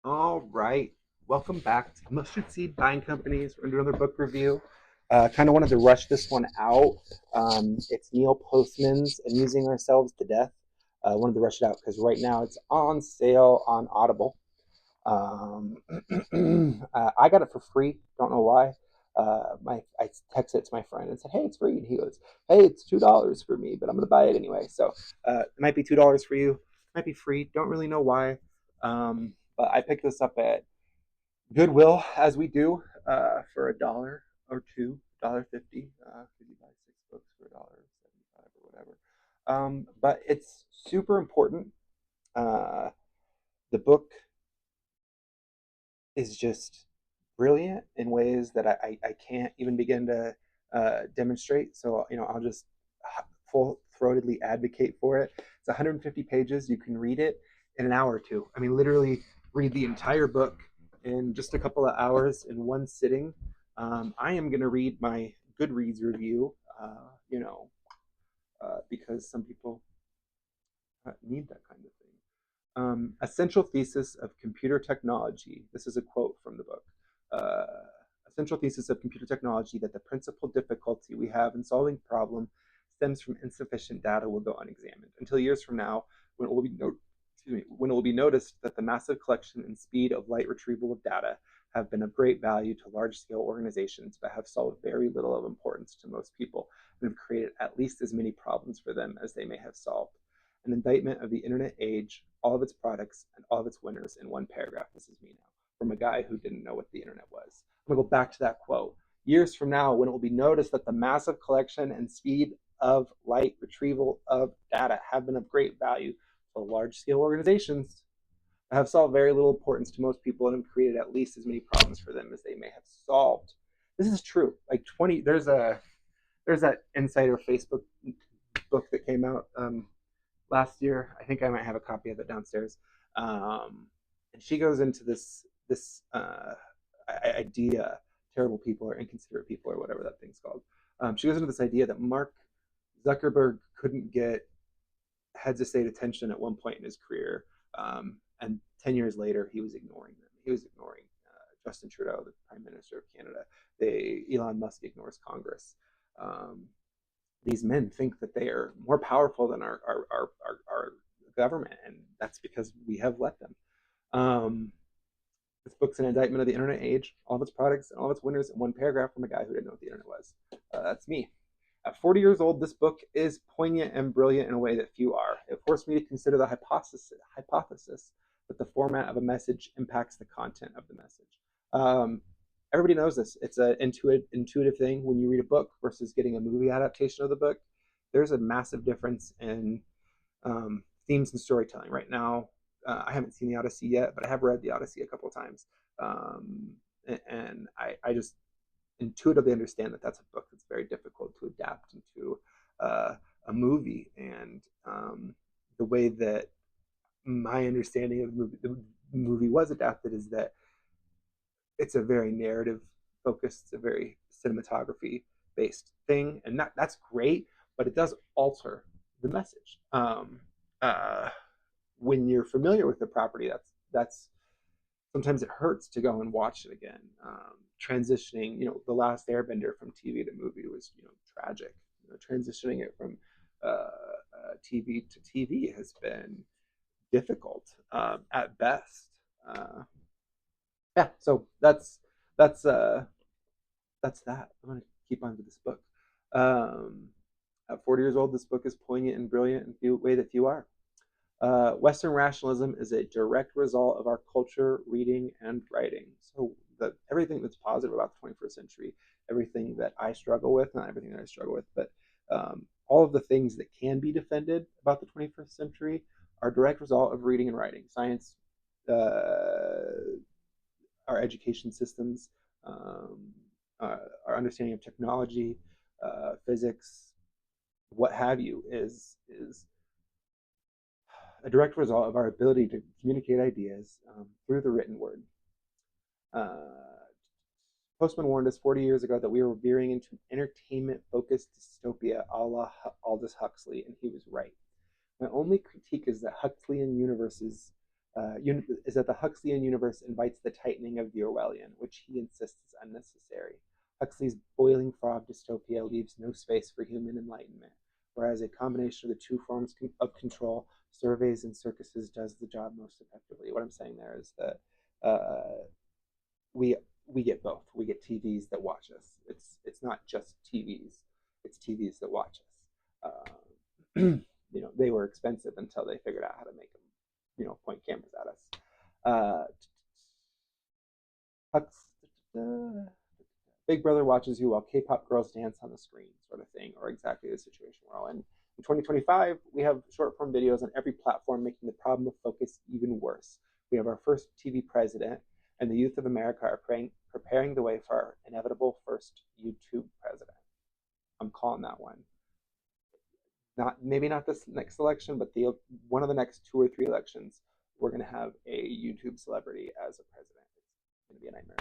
All right. Welcome back to Mustard Seed Buying Companies. We're going to do another book review. Kind of wanted to rush this one out. It's Neal Postman's Amusing Ourselves to Death. Wanted to rush it out because right now it's on sale on Audible. Um, I got it for free. Don't know why. I texted it to my friend and said, "Hey, it's free." And he goes, "Hey, it's $2 for me, but I'm gonna buy it anyway." So it might be $2 for you. It might be free. Don't really know why. But I picked this up at Goodwill, as we do, for $1 or two, $1.50. Could you buy 6 books for $1.75 or whatever? But it's super important. Uh, the book is just brilliant in ways that I can't even begin to demonstrate. So, I'll just full throatedly advocate for it. It's 150 pages. You can read it in an hour or two. I mean, literally read the entire book in just a couple of hours in one sitting. I am going to read my Goodreads review, because some people need that kind of thing. Essential thesis of computer technology. This is a quote from the book. Uh, Essential thesis of computer technology that the principal difficulty we have in solving problem stems from insufficient data will go unexamined until years from now when it will be when it will be noticed that the massive collection and speed of light retrieval of data have been of great value to large-scale organizations but have solved very little of importance to most people and have created at least as many problems for them as they may have solved. An indictment of the internet age, all of its products, and all of its winners in one paragraph. This is me now, from a guy who didn't know what the internet was. I'm going to go back to that quote. Years from now, when it will be noticed that the massive collection and speed of light retrieval of data have been of great value for large scale organizations that have solved very little importance to most people and have created at least as many problems for them as they may have solved. This is true. Like 20, there's that Insider Facebook book that came out last year. I think I might have a copy of it downstairs. And she goes into this idea, terrible people or inconsiderate people or whatever that thing's called. She goes into this idea that Mark Zuckerberg couldn't get heads of state attention at one point in his career, and 10 years later he was ignoring them. He was ignoring Justin Trudeau, the Prime Minister of Canada. Elon Musk ignores Congress. These men think that they are more powerful than our government, and that's because we have let them. This book's an indictment of the internet age, all of its products and all of its winners in one paragraph from a guy who didn't know what the internet was. That's me. At 40 years old, this book is poignant and brilliant in a way that few are. It forced me to consider the hypothesis that the format of a message impacts the content of the message. Everybody knows this. It's an intuitive thing when you read a book versus getting a movie adaptation of the book. There's a massive difference in themes and storytelling. Right now, I haven't seen the Odyssey yet, but I have read the Odyssey a couple of times, and I just intuitively understand that that's a book that's very difficult to adapt into a movie. And the way that my understanding of the movie was adapted is that it's a very narrative focused, it's a very cinematography based thing, and that's great, but it does alter the message. Uh, when you're familiar with the property, that's sometimes it hurts to go and watch it again. Transitioning, the last Airbender from TV to movie was, tragic. Transitioning it from TV to TV has been difficult at best. Yeah, so that's that. I'm gonna keep on to this book. Um, at 40 years old, this book is poignant and brilliant in a way that few are. Western rationalism is a direct result of our culture, reading, and writing. So everything that's positive about the 21st century, everything that I struggle with, not everything that I struggle with, but all of the things that can be defended about the 21st century are a direct result of reading and writing. Science, our education systems, um, our understanding of technology, physics, what have you, is a direct result of our ability to communicate ideas through the written word. Uh, Postman warned us 40 years ago that we were veering into an entertainment-focused dystopia a la Aldous Huxley, and he was right. My only critique is that Huxleyan universes is that the Huxleyan universe invites the tightening of the Orwellian, which he insists is unnecessary. Huxley's boiling frog dystopia leaves no space for human enlightenment, whereas a combination of the two forms of control, surveys and circuses, does the job most effectively. What I'm saying there is that we we get both. We get TVs that watch us. It's not just TVs. It's TVs that watch us. They were expensive until they figured out how to make them, point cameras at us. Big Brother watches you while K-pop girls dance on the screen, sort of thing, or exactly the situation we're all in. In 2025, we have short-form videos on every platform, making the problem of focus even worse. We have our first TV president, and the youth of America are preparing the way for our inevitable first YouTube president. I'm calling that one. Maybe not this next election, but one of the next 2 or 3 elections, we're going to have a YouTube celebrity as a president. It's going to be a nightmare.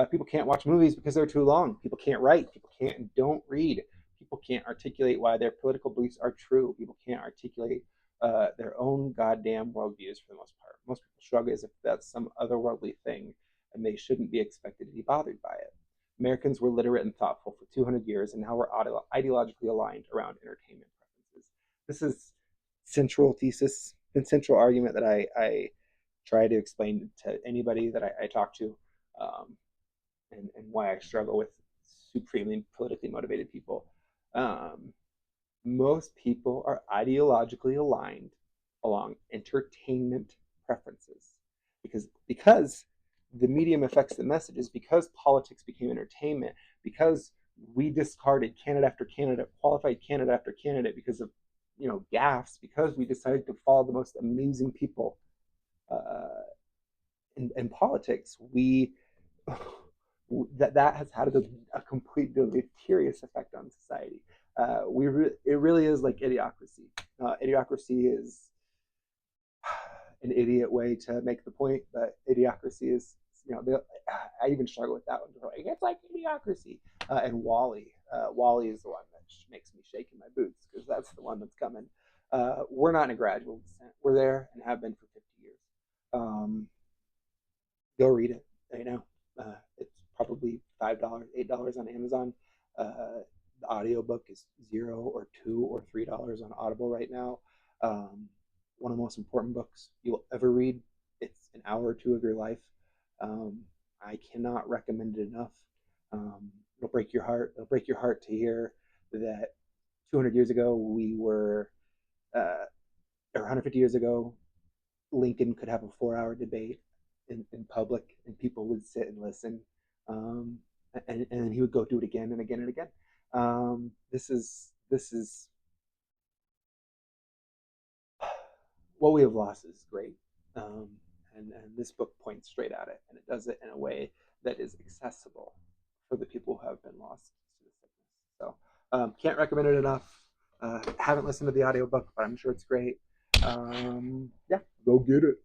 People can't watch movies because they're too long. People can't write. People can't and don't read. People can't articulate why their political beliefs are true. People can't articulate their own goddamn worldviews for the most part. Most people shrug as if that's some otherworldly thing, and they shouldn't be expected to be bothered by it. Americans were literate and thoughtful for 200 years, and now we're ideologically aligned around entertainment preferences. This is central thesis and central argument that I try to explain to anybody that I talk to, and why I struggle with supremely politically motivated people. Most people are ideologically aligned along entertainment preferences because the medium affects the messages, because politics became entertainment, because we discarded candidate after candidate, qualified candidate after candidate because of gaffes, because we decided to follow the most amazing people in politics. That has had a complete deleterious effect on society. It really is like idiocracy. Idiocracy is an idiot way to make the point, but idiocracy is, I even struggle with that one. It's like idiocracy. And Wally. Wally is the one that makes me shake in my boots, because that's the one that's coming. We're not in a gradual descent. We're there and have been for 50 years. Go read it. It's probably $5, $8 on Amazon. The audiobook is $0 or $2 or $3 on Audible right now. One of the most important books you'll ever read. It's an hour or two of your life. I cannot recommend it enough. It'll break your heart. It'll break your heart to hear that 200 years ago or 150 years ago, Lincoln could have a 4-hour debate in public, and people would sit and listen. And then he would go do it again and again and again. This is what we have lost is great. And this book points straight at it, and it does it in a way that is accessible for the people who have been lost to the sickness. So can't recommend it enough. Haven't listened to the audiobook, but I'm sure it's great. Yeah, go get it.